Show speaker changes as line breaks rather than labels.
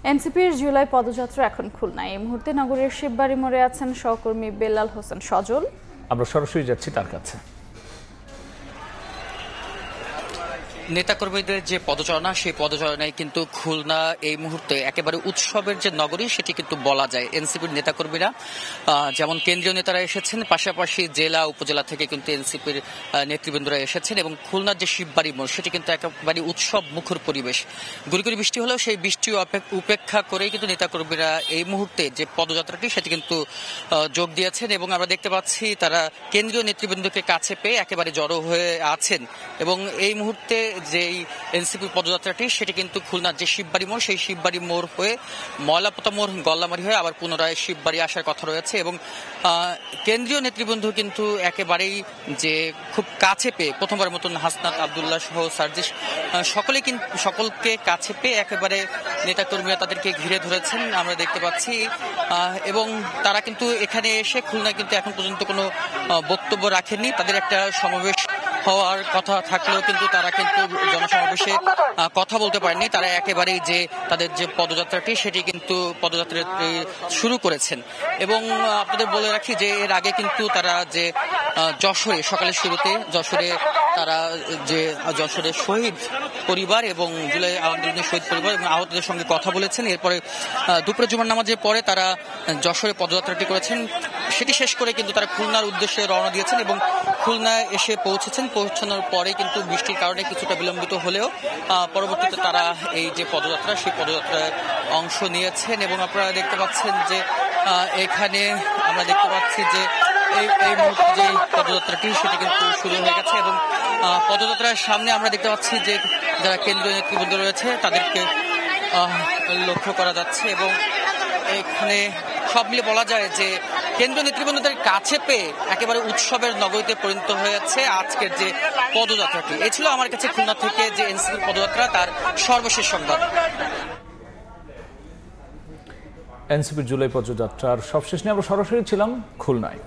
এনসিপির জুলাই পদযাত্রা এখন খুলনায়। এই মুহূর্তে নগরের শিববাড়ি মোড়ে আছেন সহকর্মী বেলাল হোসেন সজল।
আমরা সরাসরি যাচ্ছি তার কাছে।
নেতাকর্মীদের যে পদচারণা, সেই পদচারণায় কিন্তু খুলনা এই মুহূর্তে একেবারে উৎসবের যে নগরী সেটি কিন্তু বলা যায়। এনসিপির নেতাকর্মীরা যেমন কেন্দ্রীয় নেতারা এসেছেন, পাশাপাশি জেলা উপজেলা থেকে কিন্তু এনসিপির নেতৃবৃন্দরা এসেছেন এবং খুলনার যে শিববাড়ি মোড় সেটি কিন্তু একেবারে উৎসব মুখর পরিবেশ। গুড়ি বৃষ্টি হলেও সেই বৃষ্টি উপেক্ষা করেই কিন্তু নেতাকর্মীরা এই মুহূর্তে যে পদযাত্রাটি সেটি কিন্তু যোগ দিয়েছেন এবং আমরা দেখতে পাচ্ছি তারা কেন্দ্রীয় নেতৃবৃন্দকে কাছে পেয়ে একেবারে জড়ো হয়ে আছেন এবং এই মুহূর্তে যেই এনসিপি পদযাত্রাটি সেটি কিন্তু খুলনার যে শিববাড়ি মোড়, সেই শিববাড়ি মোড় হয়ে ময়লাপোতা মোড়, গল্লামারি হয়ে আবার পুনরায় শিববাড়ি আসার কথা রয়েছে এবং কেন্দ্রীয় নেতৃবৃন্দ কিন্তু একেবারেই যে খুব কাছে পেয়ে প্রথমবার মতন হাসনাত আবদুল্লাহ সহ সার্জিস সকলকে কাছে পেয়ে একেবারে নেতাকর্মীরা তাদেরকে ঘিরে ধরেছেন আমরা দেখতে পাচ্ছি এবং তারা কিন্তু এখানে এসে খুলনা কিন্তু এখন পর্যন্ত কোনো বক্তব্য রাখেননি। তাদের একটা সমাবেশ হওয়ার কথা থাকলেও কিন্তু তারা কিন্তু জনসমাবেশে কথা বলতে পারেননি। তারা একেবারেই যে তাদের যে পদযাত্রাটি সেটি কিন্তু পদযাত্রাটি শুরু করেছেন এবং আপনাদের বলে রাখি যে এর আগে কিন্তু তারা যে যশোরে সকালের শুরুতে যশোরে শহীদ পরিবার এবং জুলাই আন্দোলনের শহীদ পরিবার এবং আহতদের সঙ্গে কথা বলেছেন। এরপরে দুপুরে জুমার নামাজের পরে তারা যশোরে পদযাত্রাটি করেছেন। সেটি শেষ করে কিন্তু তারা খুলনার উদ্দেশ্যে রওনা দিয়েছেন এবং খুলনায় এসে পৌঁছানোর পরে কিন্তু বৃষ্টির কারণে কিছুটা বিলম্বিত হলেও পরবর্তীতে তারা এই যে পদযাত্রা সেই পদযাত্রায় অংশ নিয়েছেন এবং আপনারা দেখতে পাচ্ছেন যে এখানে আমরা দেখতে পাচ্ছি যে এই মুহূর্তে যে পদযাত্রাটি সেটি কিন্তু শুরু হয়ে গেছে এবং পদযাত্রার সামনে আমরা দেখতে পাচ্ছি যে যারা কেন্দ্রীয় নেতৃবৃন্দ রয়েছে তাদেরকে লক্ষ্য করা যাচ্ছে এবং এখানে সব মিলে বলা যায় যে কেন্দ্রীয় নেতৃবৃন্দদের কাছে পেয়ে একেবারে উৎসবের নগরীতে পরিণত হয়েছে আজকের যে পদযাত্রাটি। এ ছিল আমার কাছে খুলনা থেকে যে এনসিপির পদযাত্রা তার সর্বশেষ সংবাদ।
এনসিপির জুলাই পদযাত্রার সবশেষ নিয়ে আমরা সরাসরি ছিলাম খুলনায়।